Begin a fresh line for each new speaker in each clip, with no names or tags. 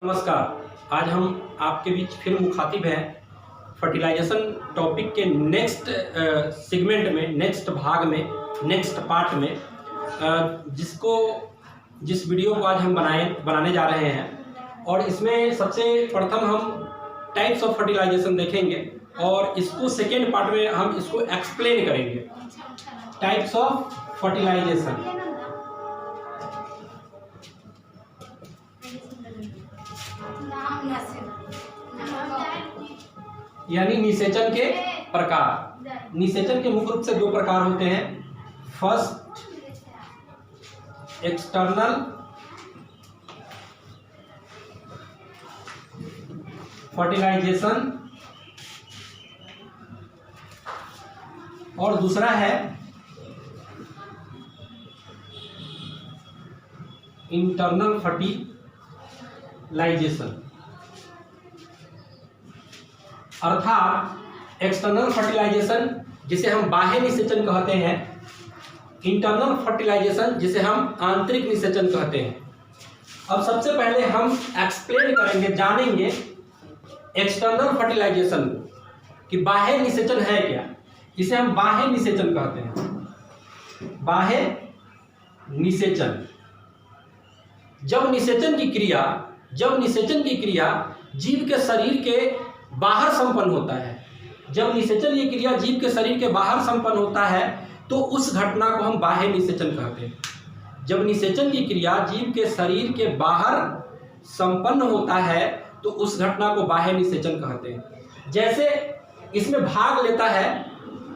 नमस्कार। आज हम आपके बीच फिर मुखातिब हैं फर्टिलाइजेशन टॉपिक के नेक्स्ट सेगमेंट में, नेक्स्ट भाग में, नेक्स्ट पार्ट में, जिस वीडियो को आज हम बनाने जा रहे हैं। और इसमें सबसे प्रथम हम टाइप्स ऑफ फर्टिलाइजेशन देखेंगे और इसको सेकेंड पार्ट में हम इसको एक्सप्लेन करेंगे। टाइप्स ऑफ फर्टिलाइजेशन यानी निषेचन के प्रकार। निषेचन के मुख्य रूप से दो प्रकार होते हैं। फर्स्ट, एक्सटर्नल फर्टिलाइजेशन और दूसरा है इंटरनल फर्टिलाइजेशन। अर्थात एक्सटर्नल फर्टिलाइजेशन जिसे हम बाह्य निषेचन कहते हैं, इंटरनल फर्टिलाइजेशन जिसे हम आंतरिक निषेचन कहते हैं। अब सबसे पहले हम एक्सप्लेन करेंगे, जानेंगे एक्सटर्नल फर्टिलाइजेशन को कि बाह्य निषेचन है क्या। इसे हम बाह्य निषेचन कहते हैं। बाह्य निषेचन जब निषेचन की क्रिया जीव के शरीर के बाहर संपन्न होता है। जब निषेचन की क्रिया जीव के शरीर के बाहर संपन्न होता है तो उस घटना को हम बाह्य निषेचन कहते हैं। जब निषेचन की क्रिया जीव के शरीर के बाहर संपन्न होता है तो उस घटना को बाह्य निषेचन कहते हैं। जैसे इसमें भाग लेता है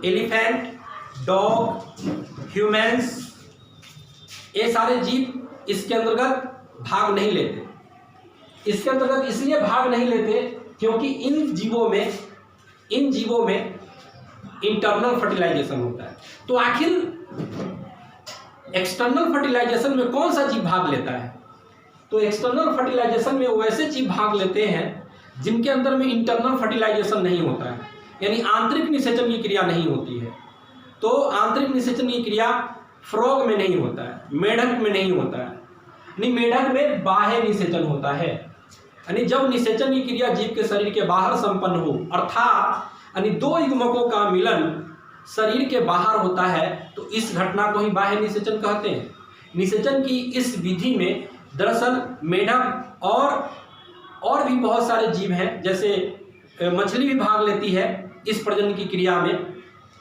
एलिफेंट, डॉग, ह्यूमंस, ये सारे जीव इसके अंतर्गत भाग नहीं लेते। इसके अंतर्गत इसलिए भाग नहीं लेते क्योंकि इन जीवों में इंटरनल फर्टिलाइजेशन होता है। तो आखिर एक्सटर्नल फर्टिलाइजेशन में कौन सा जीव भाग लेता है? तो एक्सटर्नल फर्टिलाइजेशन में वैसे जीव भाग लेते हैं जिनके अंदर में इंटरनल फर्टिलाइजेशन नहीं होता है, यानी आंतरिक निषेचन की क्रिया नहीं होती है। तो आंतरिक निषेचन की क्रिया फ्रॉग में नहीं होता है, मेढक में नहीं होता है, नहीं, मेढक में बाह्य निषेचन होता है। यानी जब निषेचन की क्रिया जीव के शरीर के बाहर संपन्न हो, अर्थात यानी दो युग्मकों का मिलन शरीर के बाहर होता है, तो इस घटना को ही बाह्य निषेचन कहते हैं। निषेचन की इस विधि में दरअसल मेढक और भी बहुत सारे जीव हैं, जैसे मछली भी भाग लेती है इस प्रजनन की क्रिया में।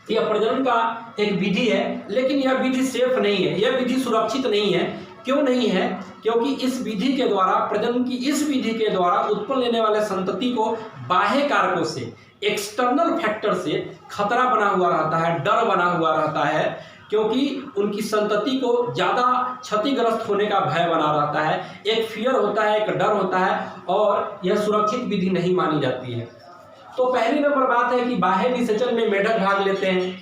यह प्रजनन का एक विधि है, लेकिन यह विधि सेफ नहीं है, यह विधि सुरक्षित नहीं है। क्यों नहीं है? क्योंकि इस विधि के द्वारा, प्रजनन की इस विधि के द्वारा उत्पन्न लेने वाले संतति को बाह्य कारकों से, एक्सटर्नल फैक्टर से खतरा बना हुआ रहता है, डर बना हुआ रहता है, क्योंकि उनकी संतति को ज़्यादा क्षतिग्रस्त होने का भय बना रहता है। एक फियर होता है, एक डर होता है, और यह सुरक्षित विधि नहीं मानी जाती है। तो पहली नंबर बात है कि बाह्य निषेचन में मेढक भाग लेते हैं,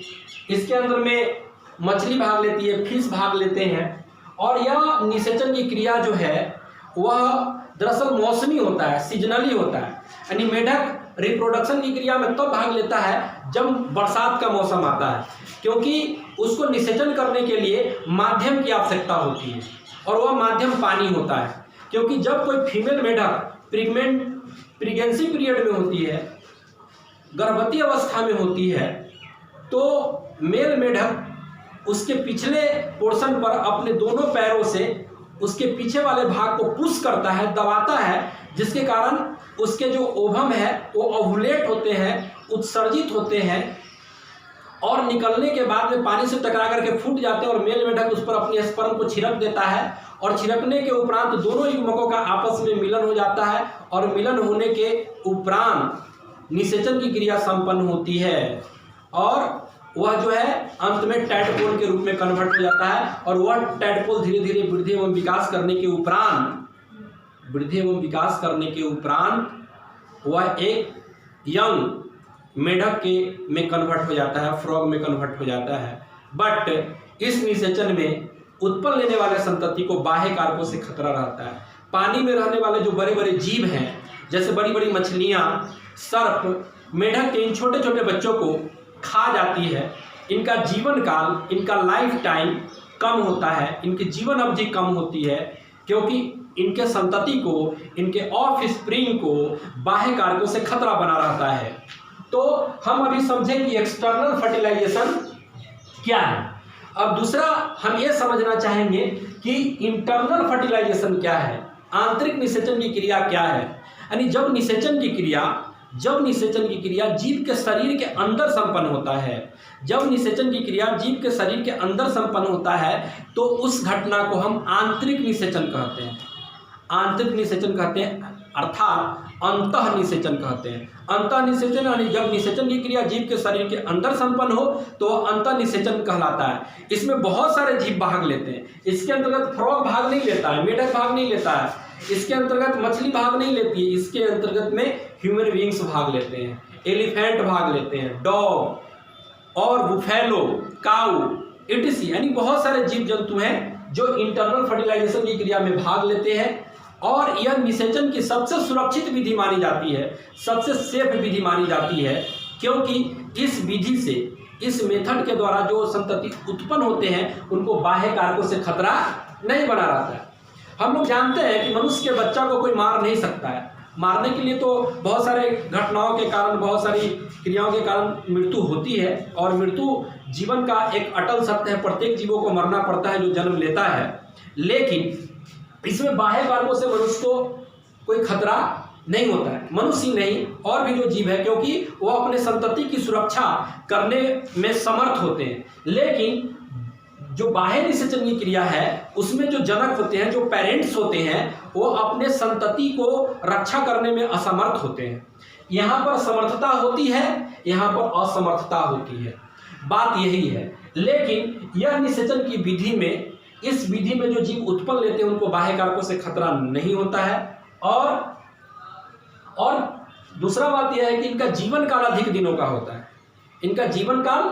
इसके अंदर में मछली भाग लेती है, फिश भाग लेते हैं। और यह निषेचन की क्रिया जो है वह दरअसल मौसमी होता है, सीजनली होता है। यानी मेढक रिप्रोडक्शन की क्रिया में तब भाग लेता है जब बरसात का मौसम आता है, क्योंकि उसको निषेचन करने के लिए माध्यम की आवश्यकता होती है, और वह माध्यम पानी होता है। क्योंकि जब कोई फीमेल मेढक प्रेगनेंसी पीरियड में होती है, गर्भवती अवस्था में होती है, तो मेल मेढक उसके पिछले पोर्शन पर अपने दोनों पैरों से उसके पीछे वाले भाग को पुश करता है, दबाता है, जिसके कारण उसके जो ओवम है वो ओवुलेट होते हैं, उत्सर्जित होते हैं, और निकलने के बाद में पानी से टकरा करके फूट जाते हैं, और मेल मेढक उस पर अपनी स्पर्म को छिड़क देता है, और छिड़कने के उपरांत दोनों युग्मकों का आपस में मिलन हो जाता है, और मिलन होने के उपरांत निषेचन की क्रिया संपन्न होती है, और वह जो है अंत में टैडपोल के रूप में कन्वर्ट हो जाता है। और वह टैडपोल धीरे धीरे वृद्धि एवं विकास करने के उपरांत वह एक यंग मेढक में कन्वर्ट हो जाता है, फ्रॉग में कन्वर्ट हो जाता है। बट इस निषेचन में उत्पन्न लेने वाले संतति को बाह्य कारकों से खतरा रहता है। पानी में रहने वाले जो बड़े बड़े जीव हैं, जैसे बड़ी बड़ी मछलियाँ, सर्प, मेढक के इन छोटे छोटे बच्चों को खा जाती है। इनका जीवन काल, इनका लाइफ टाइम कम होता है, इनकी जीवन अवधि कम होती है, क्योंकि इनके संतति को, इनके ऑफ स्प्रिंग को बाह्य कारकों से खतरा बना रहता है। तो हम अभी समझें कि एक्सटर्नल फर्टिलाइजेशन क्या है। अब दूसरा हम ये समझना चाहेंगे कि इंटरनल फर्टिलाइजेशन क्या है, आंतरिक निषेचन की क्रिया क्या है। यानी जब निषेचन की क्रिया जीव के शरीर के अंदर संपन्न होता है, जब निषेचन की क्रिया जीव के शरीर के अंदर संपन्न होता है तो उस घटना को हम आंतरिक निषेचन कहते हैं। आंतरिक निषेचन कहते हैं अर्थात अंतः निषेचन कहते हैं। अंतः निषेचन यानी जब निषेचन की क्रिया जीव के शरीर के अंदर संपन्न हो तो अंतः निषेचन कहलाता है। इसमें बहुत सारे जीव भाग लेते हैं। इसके अंतर्गत फ्रॉग भाग नहीं लेता है, मेढक भाग नहीं लेता है, इसके अंतर्गत मछली भाग नहीं लेती है, इसके अंतर्गत में ह्यूमन बीइंग्स भाग लेते हैं, एलिफेंट भाग लेते हैं, डॉग और बुफेलो, काऊ, इटिसी, यानी बहुत सारे जीव जंतु हैं जो इंटरनल फर्टिलाइजेशन की क्रिया में भाग लेते हैं। और यह निषेचन की सबसे सुरक्षित विधि मानी जाती है, सबसे सेफ विधि मानी जाती है, क्योंकि इस विधि से, इस मेथड के द्वारा जो संतति उत्पन्न होते हैं उनको बाह्य कारकों से खतरा नहीं बना रहता है। हम लोग जानते हैं कि मनुष्य के बच्चा को कोई मार नहीं सकता है। मारने के लिए तो बहुत सारे घटनाओं के कारण, बहुत सारी क्रियाओं के कारण मृत्यु होती है, और मृत्यु जीवन का एक अटल सत्य है। प्रत्येक जीवों को मरना पड़ता है जो जन्म लेता है, लेकिन इसमें बाह्य कारकों से मनुष्य को कोई खतरा नहीं होता है। मनुष्य ही नहीं, और भी जो जीव है, क्योंकि वो अपने संतति की सुरक्षा करने में समर्थ होते हैं। लेकिन जो बाह्य निषेचन की क्रिया है उसमें जो जनक होते हैं, जो पेरेंट्स होते हैं, वो अपने संतति को रक्षा करने में असमर्थ होते हैं। यहाँ पर समर्थता होती है, यहाँ पर असमर्थता होती है, बात यही है। लेकिन यह निषेचन की विधि में, इस विधि में जो जीव उत्पन्न लेते हैं उनको बाह्य कारकों से खतरा नहीं होता है। और दूसरा बात यह है कि इनका जीवन काल अधिक दिनों का होता है, इनका जीवन काल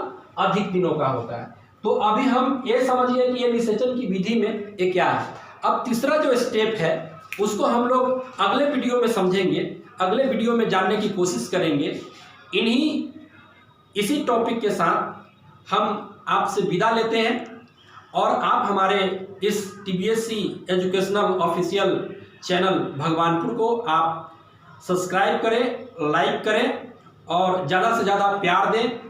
अधिक दिनों का होता है। तो अभी हम ये समझिए कि ये निषेचन की विधि में ये क्या है। अब तीसरा जो स्टेप है उसको हम लोग अगले वीडियो में समझेंगे, अगले वीडियो में जानने की कोशिश करेंगे। इसी टॉपिक के साथ हम आपसे विदा लेते हैं, और आप हमारे इस TBSC educational official channel Bhagwanpur को आप सब्सक्राइब करें, लाइक करें, और ज़्यादा से ज़्यादा प्यार दें,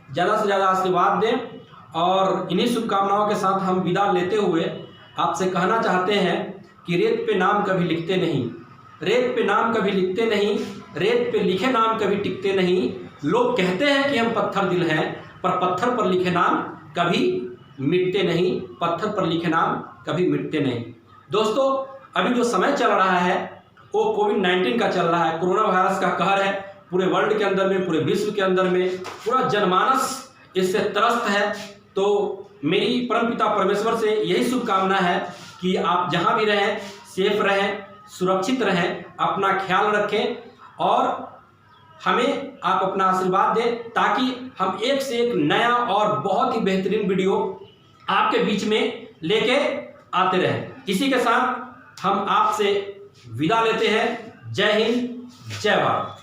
ज़्यादा से ज़्यादा आशीर्वाद दें। और इन्हीं शुभकामनाओं के साथ हम विदा लेते हुए आपसे कहना चाहते हैं कि रेत पे नाम कभी लिखते नहीं, रेत पे नाम कभी लिखते नहीं, रेत पे लिखे नाम कभी टिकते नहीं। लोग कहते हैं कि हम पत्थर दिल हैं, पर पत्थर पर लिखे नाम कभी मिटते नहीं, पत्थर पर लिखे नाम कभी मिटते नहीं। दोस्तों, अभी जो समय चल रहा है वो कोविड-19 का चल रहा है, कोरोना वायरस का कहर है। पूरे वर्ल्ड के अंदर में, पूरे विश्व के अंदर में पूरा जनमानस इससे त्रस्त है। तो मेरी परमपिता परमेश्वर से यही शुभकामना है कि आप जहाँ भी रहें सेफ रहें, सुरक्षित रहें, अपना ख्याल रखें, और हमें आप अपना आशीर्वाद दें ताकि हम एक से एक नया और बहुत ही बेहतरीन वीडियो आपके बीच में लेके आते रहें। इसी के साथ हम आपसे विदा लेते हैं। जय हिंद, जय भारत।